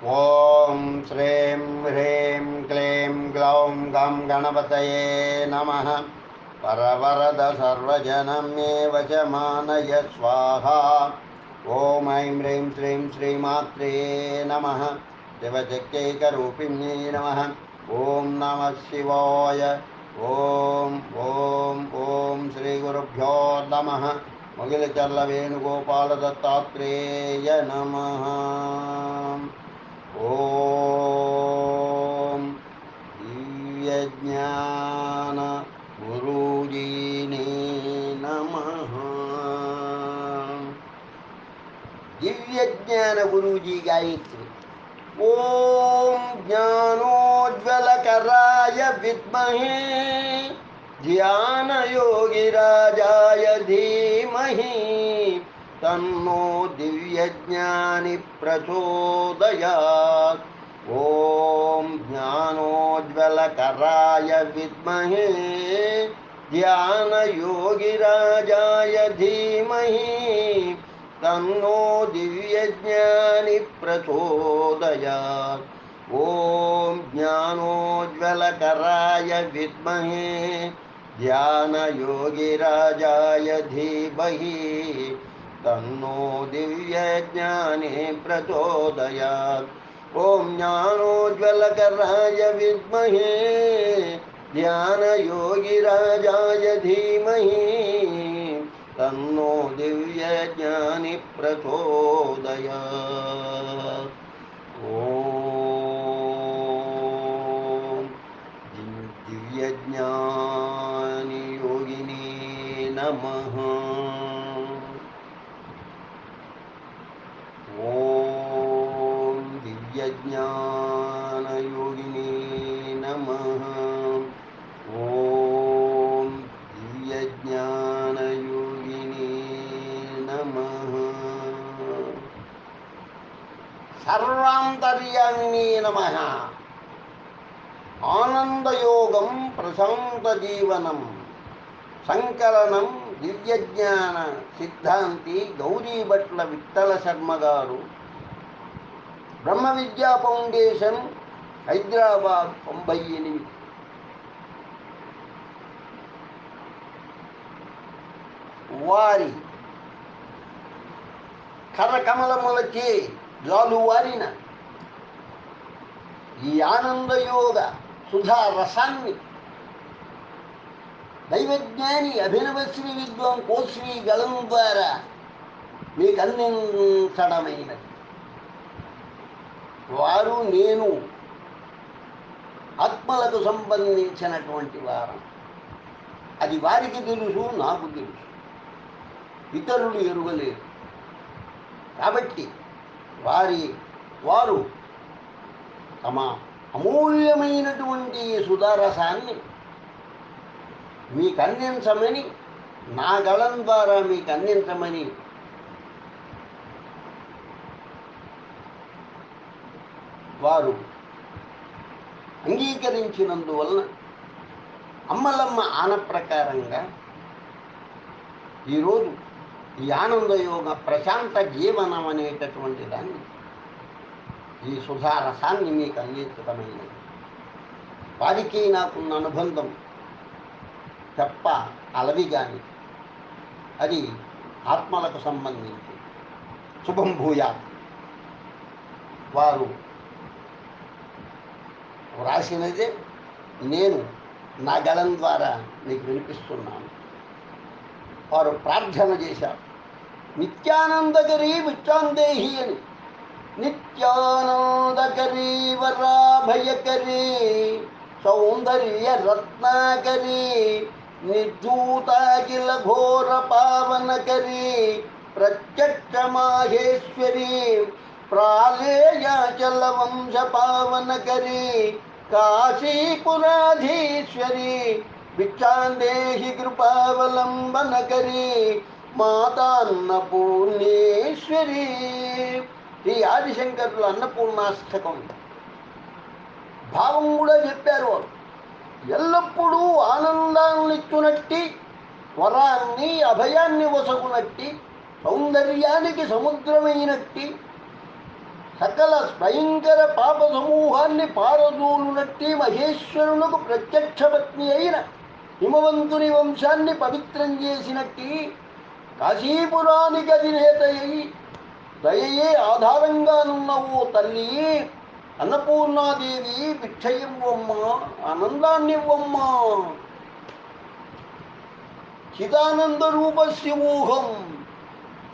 ఓం శ్రీం హ్రీం క్లీం గ్లౌం గం గణపతయే నమః. పరవరద సర్వజనం మే వశమానయ స్వాహా. ఓం ఐం హ్రీం శ్రీం శ్రీమాత్రే నమః. శివశక్తైకరూపిణ్యై నమః. ఓం నమః శివాయ. ఓం ఓం ఓం శ్రీ గురుభ్యో నమః. మొగిలిచర్ల వేణుగోపాల దత్తాత్రేయ నమః. ఓం దివ్యజ్ఞాన గురూజీనే నమః. దివ్యజ్ఞాన గురూజీ గాయత్రి. ఓం జ్ఞానోజ్వలకరాయ విద్మహే ధ్యానయోగిరాజాయ ధీమహి తన్నో దివ్యజ్ఞాని ప్రచోదయాత్. ఓం జ్ఞానోజ్వలకరాయ విద్మహే ధ్యానయోగిరాజాయ ధీమహి తన్నో దివ్యజ్ఞాని ప్రచోదయాత్. ఓం జ్ఞానోజ్వలకరాయ విద్మహే ధ్యానయోగిరాజాయ ధీమహి తన్నో దివ్యజ్ఞాని ప్రచోదయాత్. ఓం జ్ఞానోజ్వలకరాయ విద్మహే ధ్యానయోగిరాజాయ ధీమహి తన్నో దివ్యజ్ఞాని ప్రచోదయాత్. ఓం దివ్యజ్ఞాని యోగినే నమః. ఓం దివ్యజ్ఞాన యోగినే నమః. ఓం దివ్యజ్ఞాన యోగినే నమః. సర్వాంతర్యామినే నమః. ఆనందయోగం ప్రశాంత జీవనం సంకలనం దివ్యజ్ఞాన సిద్ధాంతి గౌరీభట్ల విఠల శర్మ గారు, బ్రహ్మ విద్యా ఫౌండేషన్, హైదరాబాద్ 98. వారి కరకమలములచే జాలువారిన ఈ ఆనందయోగ సుధా రసాన్ని దైవజ్ఞాని అభినవ శ్రీ విద్వాం కోశ్రీ గళం ద్వారా మీకు అందించడమైనది. వారు నేను ఆత్మలకు సంబంధించినటువంటి వారం. అది వారికి తెలుసు, నాకు తెలుసు, ఇతరులు ఎరుగలేరు. కాబట్టి వారు తమ అమూల్యమైనటువంటి సుధారసాన్ని మీకు అందించమని, నా గళం ద్వారా మీకు అందించమని వారు అంగీకరించినందువలన అమ్మలమ్మ ఆన ప్రకారంగా ఈరోజు ఈ ఆనందయోగ ప్రశాంత జీవనం అనేటటువంటి దాన్ని, ఈ సుధారసాన్ని మీకు అందించటమైనది. వారికి నాకున్న అనుబంధం తప్ప అలవి కానీ, అది ఆత్మలకు సంబంధించి. శుభం భూయా. వారు వ్రాసినదే నేను నా గళం ద్వారా నీకు వినిపిస్తున్నాను. వారు ప్రార్థన చేశారు. నిత్యానందకరీ విచ్చాందేహి అని. నిత్యానందకరీ వరాభయకరీ సౌందర్య రత్నాకరీ నిర్ధూతాఖిల ఘోర పావనకరీ ప్రత్యక్ష మాహేశ్వరీ ప్రాళేయాచల వంశ పావనకరీ కాశీపురాధీశ్వరీ భిక్షాందేహి కృపావలంబనకరీ మాతాన్నపూర్ణేశ్వరీ. ఈ ఆదిశంకరులు అన్నపూర్ణాష్టకం భావం కూడా చెప్పారు. వారు ఎల్లప్పుడూ ఆనందాన్నిచ్చునట్టి, వరాన్ని అభయాన్ని వసగునట్టి, సౌందర్యానికి సముద్రమైనట్టి, సకల భయంకర పాప సమూహాన్ని పారదూలునట్టి మహేశ్వరునకు ప్రత్యక్ష పత్ని అయిన హిమవంతుని వంశాన్ని పవిత్రం చేసినట్టి కాశీపురానికి అధినేత అయి దయయే ఆధారంగానున్నవో తల్లి అన్నపూర్ణాదేవి భిక్షయివ్వమ్మ, ఆనందాన్నివ్వమ్మ. చిదానంద రూప శివోహం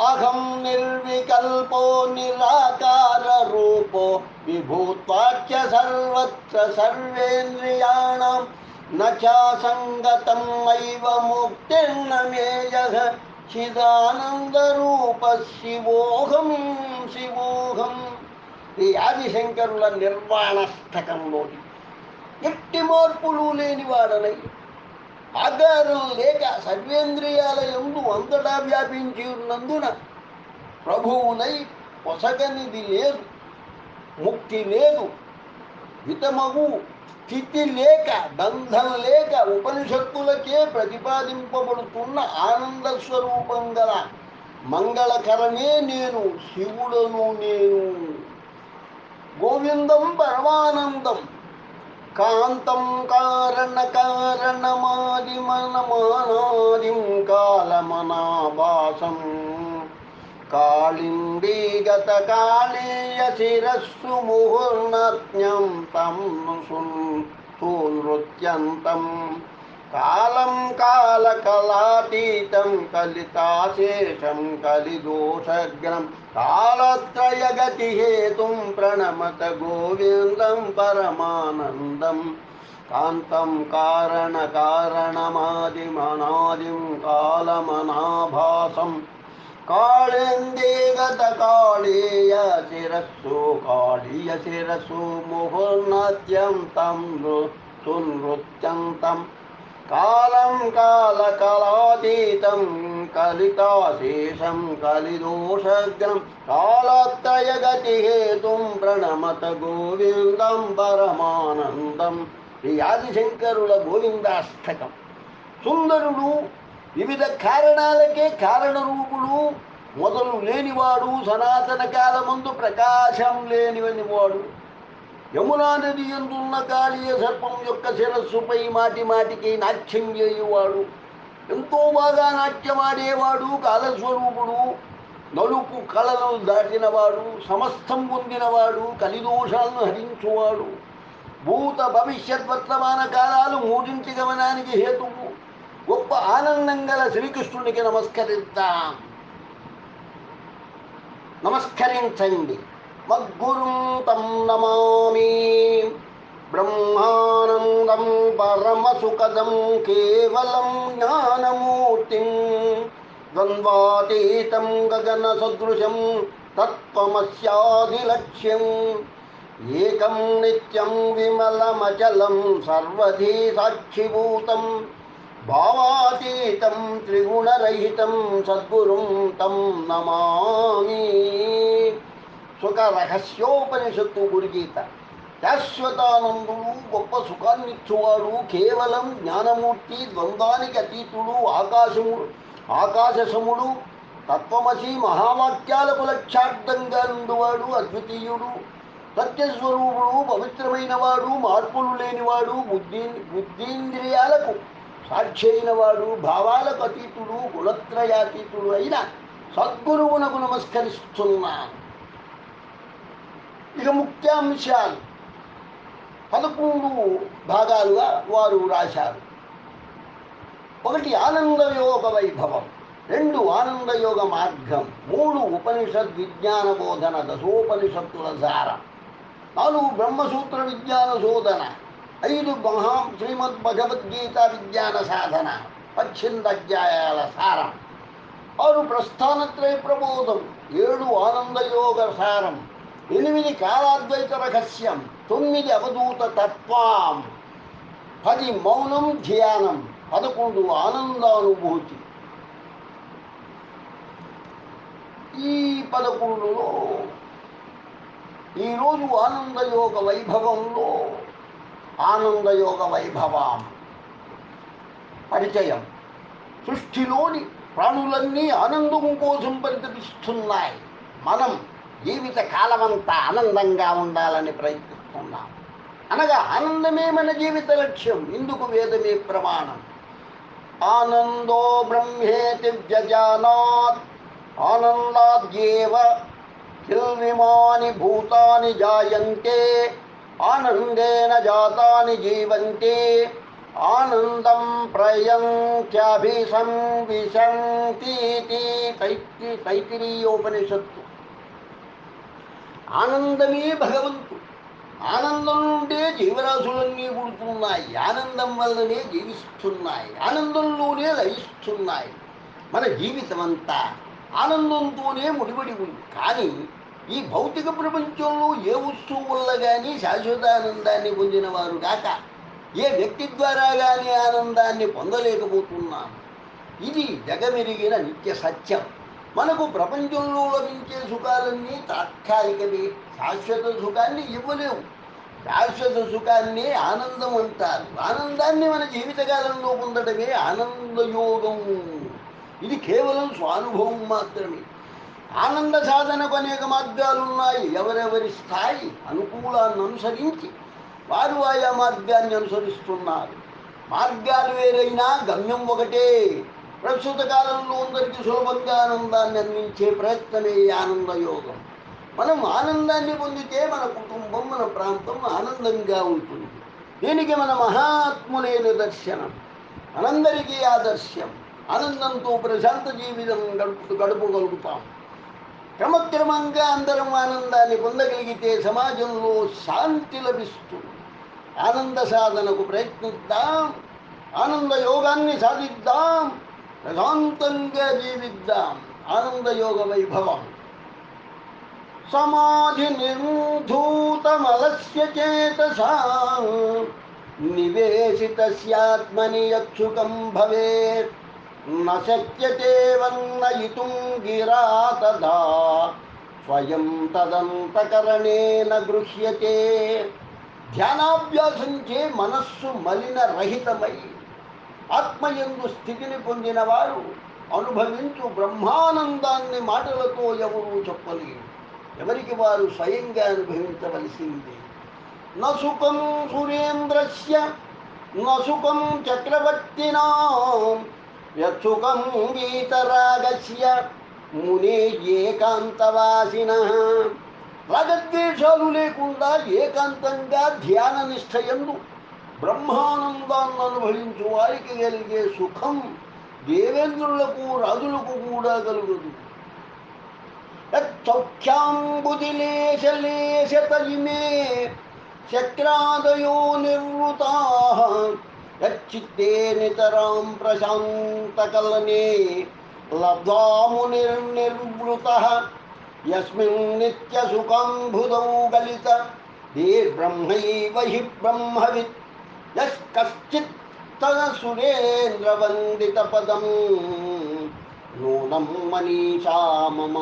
అహం నిర్వికల్పో నిరాకార రూపో విభూత్వాచ్య సర్వత్ర సర్వేంద్రియాణం నచా సంగతం ఐవ ముక్తిర్న మేయః చిదానంద రూప శివోహం శివోహం. ఈ ఆదిశంకరుల నిర్వాణస్థకంలోని ఎట్టి మార్పులు లేనివాడనై ఆకారం లేక సర్వేంద్రియాల యందు అంతటా వ్యాపించి ఉన్నందున ప్రభువునై పొసగనిది లేదు, ముక్తి లేదు, వితమగు స్థితి లేక బంధం లేక ఉపనిషత్తులకే ప్రతిపాదింపబడుతున్న ఆనంద స్వరూపం గల మంగళకరమే నేను, శివుడను నేను. గోవిందం పరమానందం కాంతం కారణ కారణమాదిమనమానాదిం కాలమనాభాసం కాళిందీగత కాళీయ శిరస్సు ముహుర్నత్యం తం నృత్యంతం కాలం కాలకలాతీతం కలితాశేషం కలిదోషగ్రం కాలత్రయగతి హేతుం ప్రణమత గోవిందం పరమానందం కాంతం కారణ కారణమాదిమనాదిం కాలమనాభాసం కాళేందీగత కాళీయ శిరస్సు ముహుర్నత్యం తం నృత్యంతం కాలం కాలకలాతీతం కలితాశేషం కలిదోషగ్రం కాలత్రయగతి హేతుం ప్రణమత గోవిందం పరమానందం. ఈ ఆదిశంకరుల గోవిందాష్టకం. సుందరుడు, వివిధ కారణాలకే కారణరూపుడు, మొదలు లేనివాడు, సనాతన కాలమందు ప్రకాశం లేనివనివాడు, యమునా నది ఎందున్న కాళీయ సర్పం యొక్క శిరస్సుపై మాటి మాటికి నాట్యం చేయువాడు, ఎంతో బాగా నాట్యమాడేవాడు, కాలస్వరూపుడు, నలుపు కళలను దాటినవాడు, సమస్తం పొందినవాడు, కలిదోషాలను హరించువాడు, భూత భవిష్యత్ వర్తమాన కాలాలు మూడింటి గమనానికి హేతువు, గొప్ప ఆనందం గల శ్రీకృష్ణునికి నమస్కరించండి. మద్గురుం తం నమామి బ్రహ్మానందం పరమసుఖదం కేవలం జ్ఞానమూర్తిం ద్వంద్వాతీతం గగన సదృశం తత్వమస్యాదిలక్ష్యం ఏకం నిత్యం విమలమచలం సర్వధీ సాక్షిభూతం భావాతీతం త్రిగుణరహితం సద్గురుం తం నమామి. సుఖ రహస్యోపనిషత్తు గురుగీత. శాశ్వతానందుడు, గొప్ప సుఖాన్నిచ్చువాడు, కేవలం జ్ఞానమూర్తి, ద్వంద్వానికి అతీతుడు, ఆకాశసముడు, తత్వమసి మహావాక్యాలకు లక్ష్యార్థంగా నుండువాడు, అద్వితీయుడు, సత్యస్వరూపుడు, పవిత్రమైన వాడు, మార్పులు లేనివాడు, బుద్ధీంద్రియాలకు సాక్షి అయినవాడు, భావాలకు అతీతుడు, గుణత్రయాతీతుడు అయిన సద్గురువునకు నమస్కరిస్తున్నాను. ఇక ముఖ్యాంశాలు 11 భాగాలుగా వారు రాశారు. 1 ఆనందయోగ వైభవం, 2 ఆనందయోగ మార్గం, 3 ఉపనిషద్ విజ్ఞాన బోధన దశోపనిషత్తుల సారం, 4 బ్రహ్మసూత్ర విజ్ఞాన శోధన, 5 శ్రీమద్ భగవద్గీత విజ్ఞాన సాధన, 18 అధ్యాయాల సారం, 6 ప్రస్థానత్రయ ప్రబోధం, 7 ఆనందయోగ సారం, 8 కాలాద్వైత రహస్యం, 9 అవధూత తత్వం, 10 మౌనం ధ్యానం, 11 ఆనందానుభూతి. ఈ 11లో ఈరోజు ఆనందయోగ వైభవంలో ఆనందయోగ వైభవం పరిచయం. సృష్టిలోని ప్రాణులన్నీ ఆనందం కోసం పరితపిస్తున్నాయి. మనం జీవిత కాలమంతా ఆనందంగా ఉండాలని ప్రయత్నిస్తున్నాం. అనగా ఆనందమే మన జీవిత లక్ష్యం. ఇందుకు వేదమే ప్రమాణం. ఆనందో బ్రహ్మేతి వ్యజానాత్ ఆనందాద్యేవ కిల్విమాని భూతాని జాయంతే ఆనందేన జాతాని జీవంతే ఆనందం ప్రయంత్యభిసంవిశంతీతి. తైత్తిరీయోపనిషత్తు. ఆనందమే భగవంతుడు. ఆనందం నుండే జీవరాశులన్నీ పుడుతున్నాయి. ఆనందం వల్లనే జీవిస్తున్నాయి. ఆనందంలోనే లయిస్తున్నాయి. మన జీవితం అంతా ఆనందంతోనే ముడిపడి ఉంది. కానీ ఈ భౌతిక ప్రపంచంలో ఏ వస్తువు వల్ల కానీ శాశ్వతానందాన్ని పొందిన వారు కాక ఏ వ్యక్తి ద్వారా కానీ ఆనందాన్ని పొందలేకపోతున్నాం. ఇది జగమెరిగిన నిత్య సత్యం. మనకు ప్రపంచంలో లభించే సుఖాలన్నీ తాత్కాలికమే. శాశ్వత సుఖాన్ని ఇవ్వలేవు. శాశ్వత సుఖాన్ని ఆనందం అంటారు. ఆనందాన్ని మన జీవితకాలంలో పొందడమే ఆనందయోగం. ఇది కేవలం స్వానుభవం మాత్రమే. ఆనంద సాధనకు అనేక మార్గాలున్నాయి. ఎవరెవరి స్థాయి అనుకూలాన్ని అనుసరించి వారు ఆయా మార్గాన్ని అనుసరిస్తున్నారు. మార్గాలు వేరైనా గమ్యం ఒకటే. ప్రస్తుత కాలంలో అందరికీ సులభంగా ఆనందాన్ని అందించే ప్రయత్నమే ఆనందయోగం. మనం ఆనందాన్ని పొందితే మన కుటుంబం, మన ప్రాంతం ఆనందంగా ఉంటుంది. దీనికి మన మహాత్ములే నిదర్శనం. మనందరికీ ఆదర్శం. ఆనందంతో ప్రశాంత జీవితం గడపగలుగుతాం. క్రమక్రమంగా అందరం ఆనందాన్ని పొందగలిగితే సమాజంలో శాంతి లభిస్తుంది. ఆనంద సాధనకు ప్రయత్నిద్దాం. ఆనంద యోగాన్ని సాధిద్దాం. ప్రశాంతంగా జీవిద్దాం. ఆనందయోగ వైభవం. సమాధి నిర్ధూతమలస్య చేతసాం నివేశితస్యాత్మని యత్సుఖం భవేత్ న శక్యతే వర్ణయితుం గిరా తదా స్వయం తదంతకరణేన గృహ్యతే. ధ్యానాభ్యాసంచే మనస్సు మలిన రహితమై ఆత్మయందు స్థితిని పొందిన వారు అనుభవించు బ్రహ్మానందాన్ని మాటలతో ఎవరూ చెప్పలేరు. ఎవరికి వారు స్వయంగా అనుభవించవలసిందే. నసుఖం సురేంద్రస్య నసుఖం చక్రవర్తినాం యత్సుఖం వీతరాగస్య మునే ఏకాంతవాసినః. రాగద్వేషాలు లేకుండా ఏకాంతంగా ధ్యాన నిష్ఠయందు బ్రహ్మానందాన్ని అనుభవించు వారికి కలిగే సుఖం దేవేంద్రులకు రాజులకు కూడా కలుగదు. సౌఖ్యాంబుదిలేశలేశతయిమే చక్రాదయో నిర్వృతాః యచ్చిత్తే నితరాం ప్రశాంతకలనే లబ్ధామునిర్నిర్వృతః యస్మిన్ నిత్యసుఖాంబుధౌ గలిత బ్రహ్మైవ హి బ్రహ్మవిత్ యశ్కశ్చిత్ తదసురేంద్రవందిత పదం నూనం మనీషా మమ.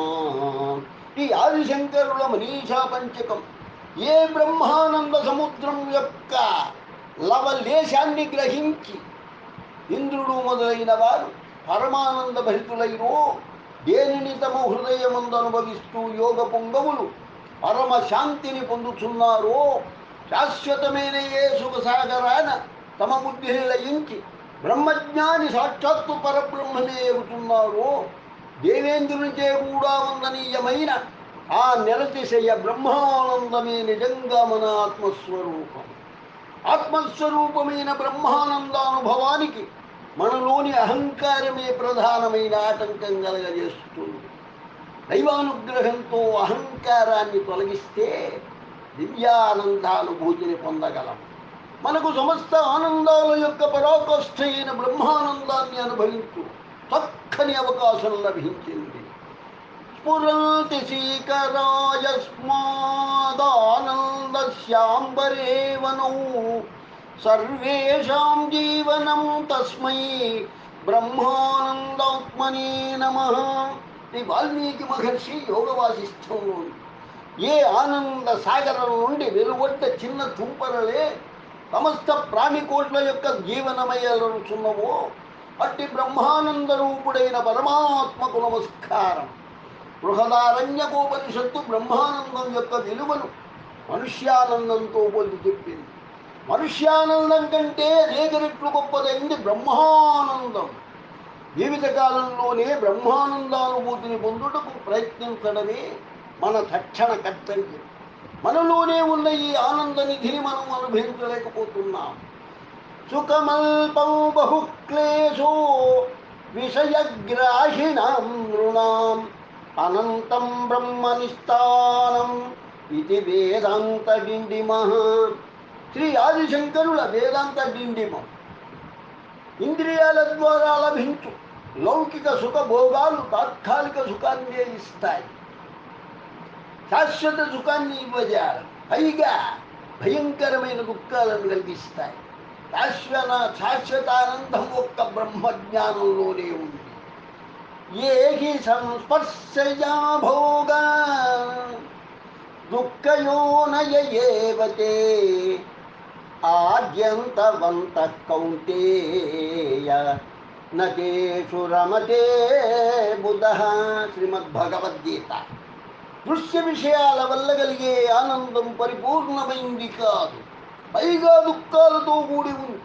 ఈ ఆదిశంకరుల మనీషా పంచకం ఏ బ్రహ్మానంద సముద్రం యొక్క లవలేశాన్ని గ్రహించి ఇంద్రుడు మొదలైన వారు పరమానంద భరితులైనో దేనిని తమ హృదయమందు అనుభవిస్తూ యోగ పొంగములు పరమశాంతిని పొందుతున్నారో శాశ్వతమైన ఏ శుభసాగరాన తమ బుద్ధిని లయించి బ్రహ్మజ్ఞాని సాక్షాత్తు పరబ్రహ్మమే ఎగుతున్నారో దేవేంద్రునిచే కూడా వందనీయమైన ఆ నిరతిశయ బ్రహ్మానందమే నిజంగా మన ఆత్మస్వరూపం. ఆత్మస్వరూపమైన బ్రహ్మానందానుభవానికి మనలోని అహంకారమే ప్రధానమైన ఆటంకం కలగజేస్తుంది. దైవానుగ్రహంతో అహంకారాన్ని తొలగిస్తే దివ్యానందానుభూతిని పొందగలం. మనకు సమస్త ఆనందాల యొక్క పరాకాష్ఠ అయిన బ్రహ్మానందాన్ని అనుభవించు చక్కని అవకాశం లభించింది. స్ఫురంతి శీకరాయస్మాదానందశ్యాంబరే వనౌ సర్వేషాం జీవనం తస్మై బ్రహ్మానందాత్మనే నమః. ఈ వాల్మీకి మహర్షి యోగ వాసిష్ఠంలో ఏ ఆనంద సాగరం నుండి వెలువడ్డ చిన్న తుంపరలే సమస్త ప్రాణికోట్ల యొక్క జీవనమయ్యలుచున్నవో అట్టి బ్రహ్మానంద రూపుడైన పరమాత్మకు నమస్కారం. బృహదారణ్యకోపనిషత్తు బ్రహ్మానందం యొక్క విలువను మనుష్యానందంతో పోల్చి చెప్పింది. మనుష్యానందం కంటే అనేక రెట్లు గొప్పదైంది బ్రహ్మానందం. జీవితకాలంలోనే బ్రహ్మానందానుభూతిని పొందుటకు ప్రయత్నించడమే మన తక్షణ కర్తవ్యం. మనలోనే ఉన్న ఈ ఆనంద నిధిని మనం అనుభవించలేకపోతున్నాం. సుఖమల్పం బహుక్లేశో విషయగ్రాహిణాం నృణాం అనంతం బ్రహ్మనిష్టానం ఇది వేదాంత డిండిమః. శ్రీ ఆదిశంకరుల వేదాంత డిండిమం. ఇంద్రియాల ద్వారా లభించు లౌకిక సుఖభోగాలు తాత్కాలిక సుఖాన్ని ఇస్తాయి, శాశ్వత సుఖాన్ని ఇవ్వజారు. పైగా భయంకరమైన దుఃఖాలను కలిగిస్తాయి. శాశ్వతానందం ఒక్క బ్రహ్మజ్ఞానంలోనే ఉంది. ఏహి సంస్పర్శయా భోగా దుఃఖయోనయ ఏవతే ఆద్యంతవంత కౌంతేయ నతేషు రమతే బుధః. శ్రీమద్భగవద్గీత. దృశ్య విషయాల వల్ల కలిగే ఆనందం పరిపూర్ణమైంది కాదు, పైగా దుఃఖాలతో కూడి ఉంది.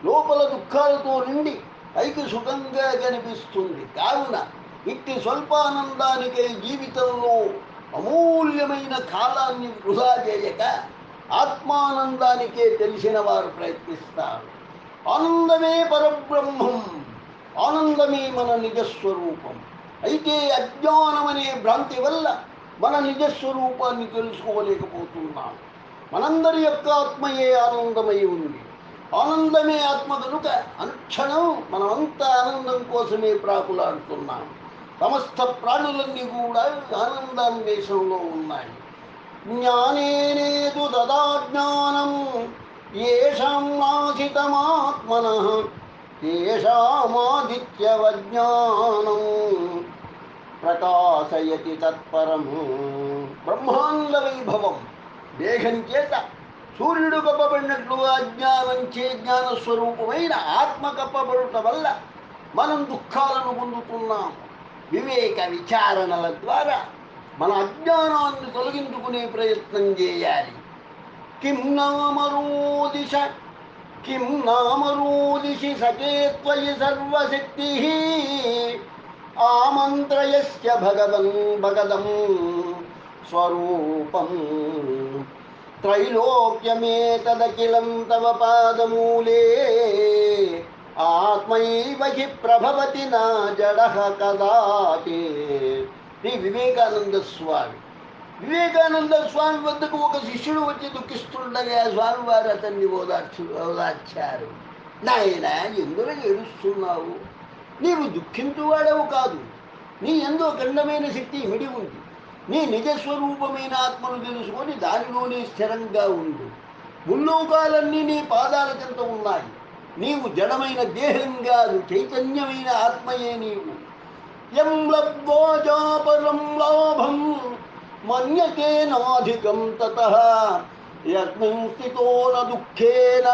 లోపల దుఃఖాలతో నిండి పైకి సుఖంగా కనిపిస్తుంది. కావున ఇట్టి స్వల్పానందానికై జీవితంలో అమూల్యమైన కాలాన్ని వృధా చేయక ఆత్మానందానికే తెలిసిన వారు ప్రయత్నిస్తారు. ఆనందమే పరబ్రహ్మం, ఆనందమే మన నిజస్వరూపం. అయితే అజ్ఞానమనే భ్రాంతి వల్ల మన నిజస్వరూపాన్ని తెలుసుకోలేకపోతున్నాం. మనందరి యొక్క ఆత్మయే ఆనందమై ఉంది. ఆనందమే ఆత్మ కనుక అనుక్షణం మనమంతా ఆనందం కోసమే ప్రాకులాడుతున్నాం. సమస్త ప్రాణులన్నీ కూడా ఆనందాన్వేషంలో ఉన్నాయి. జ్ఞానేనేతు తదా జ్ఞానం ఏషాం నాసితమాత్మనః తేషామాదిత్యవజ్ఞానం ప్రకాశయతి తత్పరం. బ్రహ్మాండ వైభవం దేహం చేత సూర్యుడు కప్పబడినట్లుగా జ్ఞానంచే జ్ఞానస్వరూపమైన ఆత్మ కప్పబడుట వల్ల మనం దుఃఖాలను పొందుతున్నాం. వివేక విచారణల ద్వారా మన అజ్ఞానాన్ని తొలగించుకునే ప్రయత్నం చేయాలి. కిం నామరూదిశి సకే త్వయి సర్వశక్తి ఆమంత్రయస్య భగదం స్వరూపం త్రైలోక్యమేతదఖిలం తవ పాదమూలే ఆత్మైవ హి ప్రభవతి నా జడః కదాచి. శ్రీ వివేకానంద స్వామి వద్దకు ఒక శిష్యుడు వచ్చి దుఃఖిస్తుండగా స్వామివారు అతన్ని ఓదార్చారు. నాయన, ఎందులో ఏడుస్తున్నావు? నీవు దుఃఖించువాడవు కాదు. నీ ఎంతో ఖండమైన శక్తి ఇమిడి ఉంది. నీ నిజస్వరూపమైన ఆత్మను తెలుసుకొని దానిలోనే స్థిరంగా ఉండు. ముల్లోకాలన్నీ నీ పాదాల చెంత ఉన్నాయి. నీవు జడమైన దేహం కాదు, చైతన్యమైన ఆత్మయే నీవు. యం లబ్ధ్వా చాపరం లాభం మన్యతే నాధికం తతః యస్మిన్ స్థితో న దుఃఖేన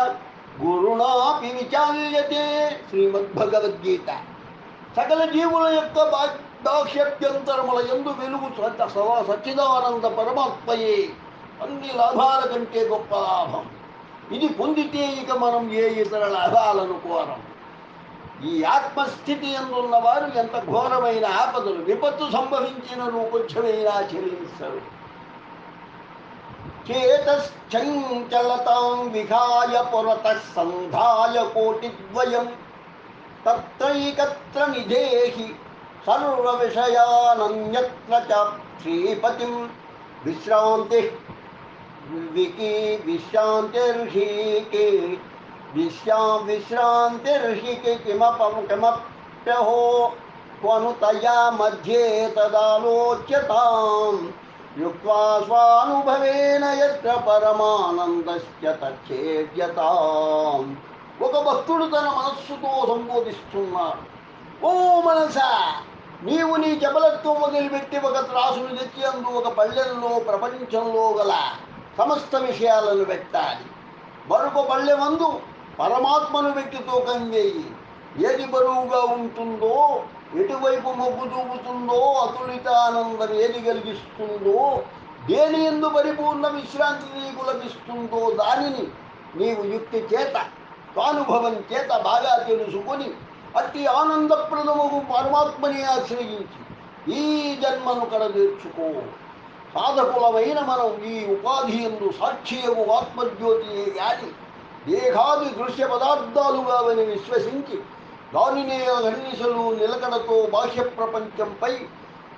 గురుణాపి విచాల్యతే. శ్రీమద్భగవద్గీత. సకల జీవుల యొక్క దాక్ష్యభ్యంతరముల యందు వెలుగు సచ్చిదానంద పరమాత్మయే అన్ని లాభాల కంటే గొప్ప లాభం. ఇది పొందితే ఇక మనం ఏ ఇతర లాభాలను కోరం. ఈ ఆత్మస్థితి ఎందున్న వారు ఎంత ఘోరమైన ఆపదలు విపత్తు సంభవించిన కొంచెమైనా చెల్లిస్తారు. చేతశ్చంచలతాం విహాయ పురతః సంధాయ కోటిద్వయం తత్రైకత్ర నిధేహి సర్వ విషయానన్యత్ర చ శ్రీపతిం విశ్రాంతి విశ్రాంతిర్హి కిమప్యహో క్వను తయా మధ్యే తదాలోచ్యతాం యుక్త్వా స్వానుభవేన యత్ర పరమానందశ్చ తచ్ఛేద్యతాం. ఒక భక్తుడు తన మనస్సుతో సంబోధిస్తున్నాడు. ఓ మనసా, నీవు నీ జబలత్వం వదిలిపెట్టి ఒక త్రాసును తెచ్చి అందు ఒక పళ్ళెంలో ప్రపంచంలో గల సమస్త విషయాలను పెట్టాలి. మరొక పళ్ళెమందు పరమాత్మను పెట్టి తూకం వేయి. ఏది బరువుగా ఉంటుందో ఎటువైపు మొగ్గు చూపుతుందో అతులిత ఆనందం ఏది కలిగిస్తుందో, దేని యందు పరిపూర్ణ విశ్రాంతి నీకు లభిస్తుందో దానిని నీవు యుక్తి చేత స్వానుభవం చేత బాగా తెలుసుకొని అట్టి ఆనందప్రదముకు పరమాత్మని ఆశ్రయించి ఈ జన్మను కడతీర్చుకో. సాధకులమైన మనం ఈ ఉపాధి యందు సాక్షియగు ఆత్మజ్యోతియే గాని దేహాది దృశ్య పదార్థాలుగావని విశ్వసించి దానినే అహర్నిశలు నిలకడతో బాహ్య ప్రపంచంపై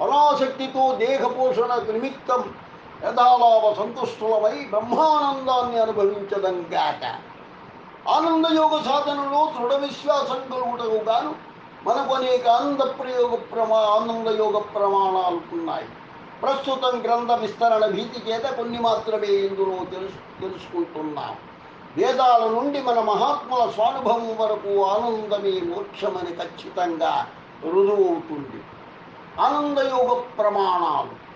అనాసక్తితో దేహపోషణ నిమిత్తం యథాలాభ సంతుష్టులమై బ్రహ్మానందాన్ని అనుభవించదంగాక. ఆనందయోగ సాధనలో దృఢ విశ్వాసం కలుగుటకు గాను మనకు అనేక ఆనందయోగ ప్రమాణాలు ఉన్నాయి. ప్రస్తుతం గ్రంథ విస్తరణ భీతి చేత కొన్ని మాత్రమే ఇందులో తెలుసుకుంటున్నాం. వేదాల నుండి మన మహాత్ముల స్వానుభవం వరకు ఆనందమే మోక్షమని ఖచ్చితంగా రుజువవుతుంది. ఆనందయోగ ప్రమాణాలు.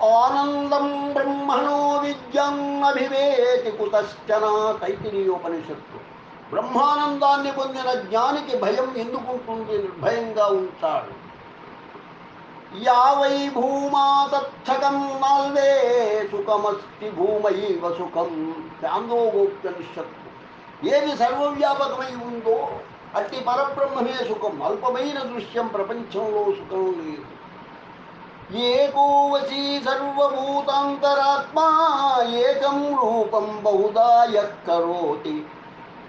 ఆనందం బ్రహ్మణో విద్యం అభివేతి కుతశ్చన. తైత్తిరీయోపనిషత్తు. బ్రహ్మానందాన్ని పొందిన జ్ఞానికి భయం ఎందుకుంటుంది? నిర్భయంగా ఉంటాడు. యావై భూమా తత్సకం నాల్వే సుఖమస్తి భూమైవ సుఖం. చాందోగోపనిషత్తు. ఏది సర్వవ్యాపకమై ఉందో అట్టి పరబ్రహ్మమే సుఖం. అల్పమైన దృశ్యం ప్రపంచంలో సుఖం లేదు. ఏకోవశీ సర్వభూతాంతరాత్మా ఏకం రూపం బహుదా యః కరోతి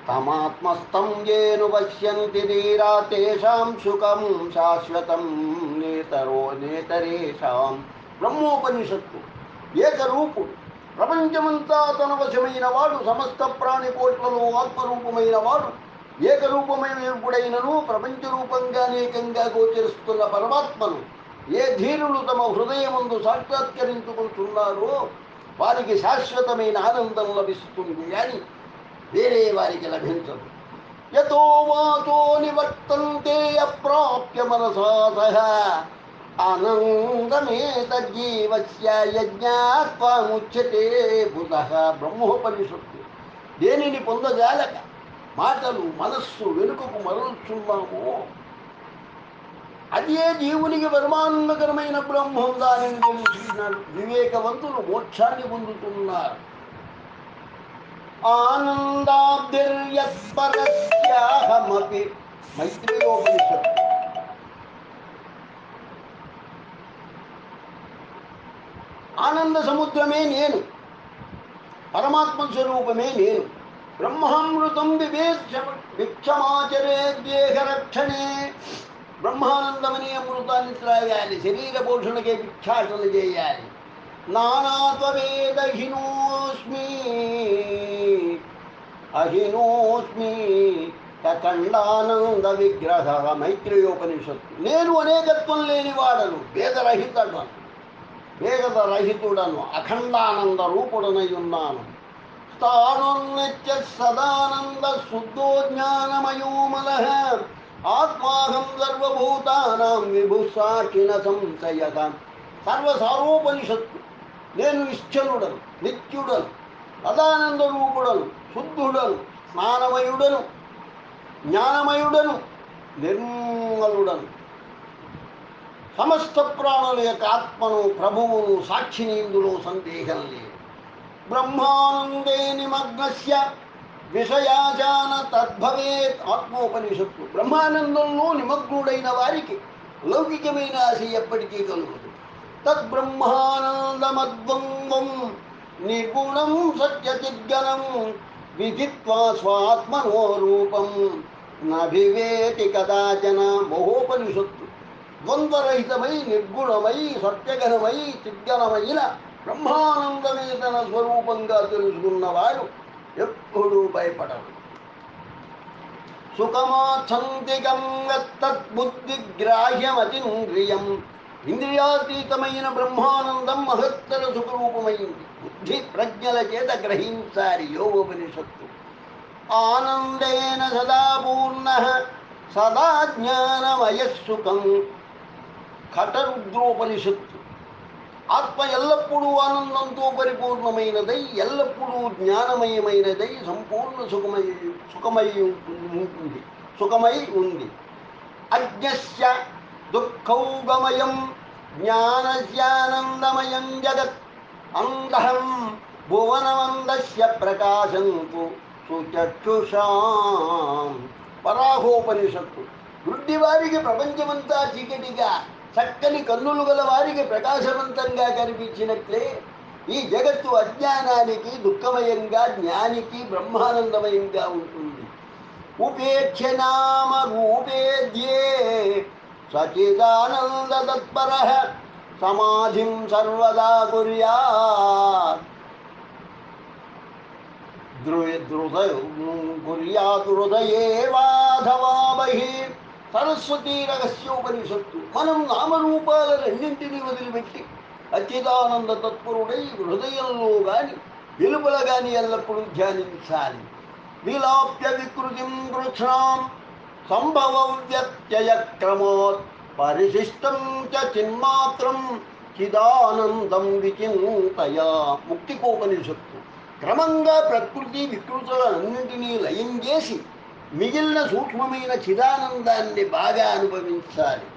తమాత్మస్థం ఏను పశ్యంతి ధీరా తేషాం సుఖం శాశ్వతం నేతరేషాం. బ్రహ్మోపనిషత్తు. ఏకరూపుడు, ప్రపంచమంతా తన వశమైన వాడు, సమస్త ప్రాణికోట్లలో ఆత్మరూపమైన వాడు, ఏకరూపమైన రూపుడైనను ప్రపంచ రూపంగా అనేకంగా గోచరిస్తున్న పరమాత్మను ఏ ధీరులు తమ హృదయమందు సాక్షాత్కరించుకుంటున్నారో వారికి శాశ్వతమైన ఆనందం లభిస్తుంది కానీ వేరే వారికి లభించదు. యతో వాచో నివర్తంతే అప్రాప్య మనసా సహ ఆనందమేతజ్జీవస్య యజ్ఞాత్వాముచ్యతే బుధః. బ్రహ్మోపనిషత్తు. దేనిని పొందజాలక మాటలు మనస్సు వెనుకకు మరల్చున్నామో అదే జీవునికి పరమానందకరమైన బ్రహ్మం. దానిని తెలిసిన వివేకవంతులు మోక్షాన్ని పొందుతున్నారు. ఆనందాబ్ధిర్యత్పరస్యాహమపి. మైత్రేయోపనిషత్తు. ఆనంద సముద్రమే నేను, పరమాత్మ స్వరూపమే నేను. బ్రహ్మామృతం భిక్షమాచరే దేహరక్షణే. బ్రహ్మానందమనే అమృతాన్ని త్రాగాలి, శరీర పోషణకే భిక్షాటన చేయాలి. నానాత్వవేదహినోస్మి అహినోస్మి ఖండానంద విగ్రహ. మైత్రేయోపనిషత్తు. నేను అనేకత్వం లేని వాడను, వేదరహితుడను, అఖండానంద రూపుడనై ఉన్నాను. స్థానోన్నిత్య సదానంద శుద్ధో జ్ఞానమయోమలః. ఆత్మాహం సర్వభూతానాం విభుసాక్షిణ సంశయః. సర్వసారోపనిషత్తు. నేను నిశ్చలుడను, నిత్యుడను, సదానంద రూపుడను, శుద్ధుడను, స్నానమయుడను, జ్ఞానమయుడను, నిర్మలుడను. సమస్త ప్రాణుల యొక్క ఆత్మను, ప్రభువును సాక్షిని. ఇందులో సందేహం లేదు. బ్రహ్మానందే నిమగ్నస్య విషయాజాన తద్భవేత్. ఆత్మోపనిషత్తు. బ్రహ్మానందంలో నిమగ్నుడైన వారికి లౌకికమైన ఆశ ఎప్పటికీ కలుగుతుంది. తద్బ్రహ్మానందమద్వంగం నిర్గుణం సత్యచిద్గణం విదిత్వా స్వాత్మనో రూపం నభివేతి కదాచన. మహోపనిషత్తు. ద్వంద్వరహితమై, నిర్గుణమై, సత్యగణమై, చిద్గణమైన బ్రహ్మానందమే తన స్వరూపంగా తెలుసుకున్నవారు ఎప్పుడూ భయపడరు. సుఖమాఛంతికం తద్బుద్ధిగ్రాహ్యమతీంద్రియం. ఇంద్రియాతీతమైన బ్రహ్మానందం మహత్తర సుఖరూపమైంది. బుద్ధి ప్రజ్ఞల చేత గ్రహించాలి. యోగోపనిషత్తు. ఆనందేన సదా పూర్ణః సదా జ్ఞానమయస్సుఖం. ఖటరుద్రోపనిషత్తు. ఆత్మ ఎల్లప్పుడూ ఆనందంతో పరిపూర్ణమైనదై, ఎల్లప్పుడూ జ్ఞానమయమైనదై, సంపూర్ణ సుఖమై ఉంది. అజ్ఞస్య దుఃఖౌగమయం జ్ఞానస్యానందమయం జగత్ అందహం భువనమందస్య ప్రకాశంతు సుచక్షుషాం. వరాహోపనిషత్తు. గుడ్డి వారికి ప్రపంచమంతా చీకటిగా, చక్కని కన్నులు గల వారికి ప్రకాశవంతంగా కనిపించినట్లే ఈ జగత్తు అజ్ఞానానికి దుఃఖమయంగా, జ్ఞానికి బ్రహ్మానందమయంగా ఉంటుంది. ఉపేక్ష నామ రూపేద్యే సచిదానంద తత్పర సమాధిం సర్వదా కుర్యాత్ హృదయే వాధవా బహి. సరస్వతీ రహస్యోపనిషత్తు. మనం నామరూపాల రెండింటినీ వదిలిపెట్టి అచ్యుతానంద తత్పరుడై హృదయంలో గాని వెలుపల గాని ఎల్లప్పుడూ ధ్యానించాలి. విలాప్య వికృతిం కృష్ణాం సంభవ వ్యత్యయ క్రమాత్ పరిశిష్టం చ చిన్మాత్రం చిదానందం విచింతయా. ముక్తికోపనిషత్తు. క్రమంగా ప్రకృతి వికృతులన్నింటినీ లయం చేసి మిగిలిన సూక్ష్మమైన చిదానందాన్ని బాగా అనుభవించాలి.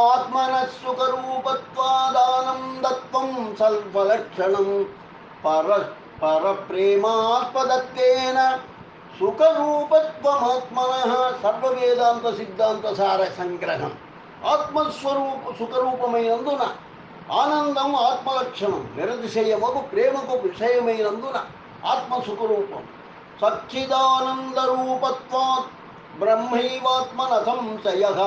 ఆత్మనస్సుకరూపత్వాదానందత్వం సల్పలక్షణం పరప్రేమాత్మదత్తేన సుఖరూపత్వమాత్మనః. సర్వవేదాంత సిద్ధాంత సార సంగ్రహం. సుఖరూపమైనందున ఆనందం ఆత్మలక్షణం. నిరతిశయమగు ప్రేమకు విషయమైనందున ఆత్మసుఖరూపం. సచ్చిదానందరూపత్వాత్ బ్రహ్మైవాత్మన సంశయః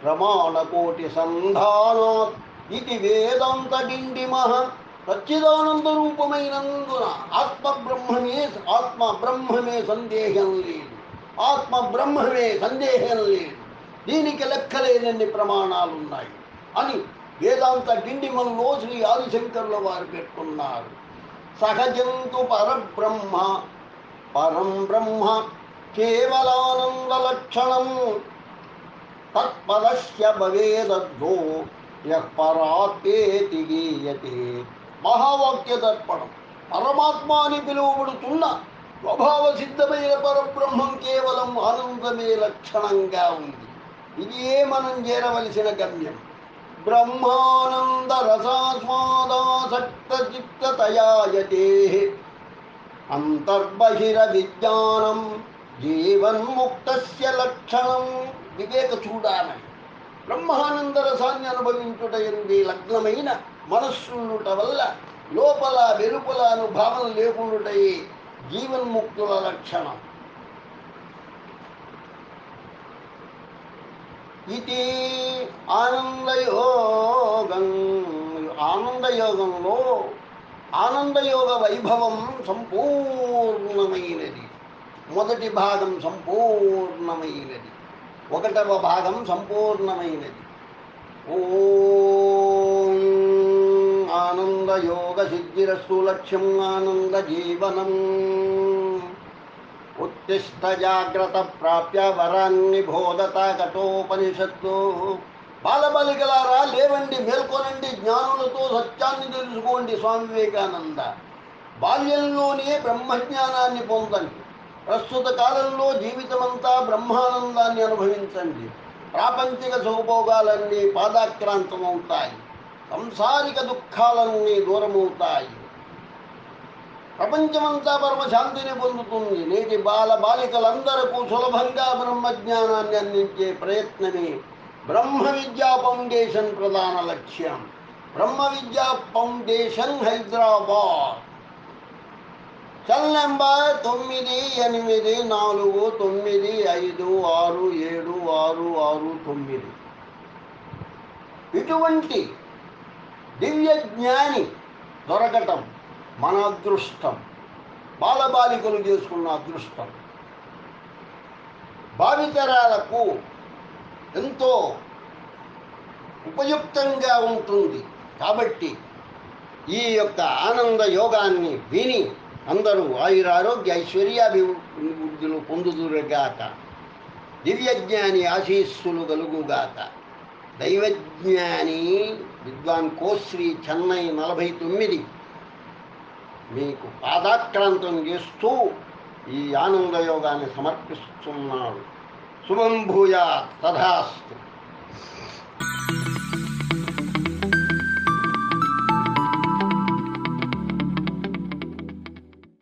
ప్రమాణకోటి సంధానాత్ ఇది వేదాంత డిండిమః. సచ్చిదానంద రూపమైనందున ఆత్మ బ్రహ్మమే సందేహం లేదు. ఆత్మ బ్రహ్మమే సందేహం లేదు. దీనికి లెక్కలేనన్ని ప్రమాణాలున్నాయి అని వేదాంత డిండిమంలో శ్రీ ఆదిశంకరుల వారు పేర్కొన్నారు. సహజంతు పరం బ్రహ్మ కేవలానంద లక్షణం తత్పదస్య భవేదద్భో యః పరాత్యేతి గీయతే. మహావాక్య దర్పణం. పరమాత్మ అని పిలువబడుతున్న స్వభావ సిద్ధమైన పరబ్రహ్మం కేవలం ఆనందమే లక్షణంగా ఉంది. ఇదే మనం చేరవలసిన గమ్యం. బ్రహ్మానంద రసాస్వాదాసక్త చిత్తతయాయతే అంతర్బహిర విజ్ఞానం జీవన్ముక్తస్య లక్షణం. వివేక చూడాలని బ్రహ్మానంద రసాన్ని అనుభవించుట ఎందే లగ్నమైన మనస్సుండుట వల్ల లోపల వెలుపల అనుభావం లేకుండుటయే జీవన్ముక్తుల లక్షణం. ఇది ఆనందయోగంలో ఆనందయోగ వైభవం సంపూర్ణమైనది. మొదటి భాగం సంపూర్ణమైనది. 1వ భాగం సంపూర్ణమైనది. ఓం ఆనందయోగ సిద్ధిరస్తు లక్ష్యం ఆనంద జీవనం. ఉత్తిష్ట జాగ్రత్త ప్రాప్య వరాన్ని బోధత కఠోపనిషత్తు. బాలబాలికలారా లేవండి, మేల్కొనండి, జ్ఞానులతో సత్యాన్ని తెలుసుకోండి. స్వామి వివేకానంద. బాల్యంలోనే బ్రహ్మజ్ఞానాన్ని పొందండి. ప్రస్తుత కాలంలో జీవితమంతా బ్రహ్మానందాన్ని అనుభవించండి. ప్రాపంచిక సుఖభోగాలన్నీ పాదాక్రాంతమవుతాయి. సంసారిక దుఃఖాలన్నీ దూరమవుతాయి. ప్రపంచమంతా పరమశాంతిని పొందుతుంది. నేటి బాలికలందరకు సులభంగా బ్రహ్మజ్ఞానాన్ని అందించే ప్రయత్నమే బ్రహ్మ విద్యా ఫౌండేషన్ ప్రధాన లక్ష్యం. బ్రహ్మ విద్యా ఫౌండేషన్ హైదరాబాద్. Cell number 984956676669. ఇటువంటి దివ్య జ్ఞాని దొరకటం మన అదృష్టం. బాలబాలికలు చేసుకున్న అదృష్టం. భావితరాలకు ఎంతో ఉపయుక్తంగా ఉంటుంది. కాబట్టి ఈ యొక్క ఆనంద యోగాన్ని విని అందరూ ఆయురారోగ్య ఐశ్వర్యాభివృద్ధులు పొందుదురుగాక. దివ్యజ్ఞాని ఆశీస్సులు కలుగుగాక. దైవజ్ఞాని విద్వాన్ కోశ్రీ చెన్నై 49 మీకు పాదాక్రాంతం చేస్తూ ఈ ఆనందయోగాన్ని సమర్పిస్తున్నాడు. శుభం భూయాత్. తథాస్తు.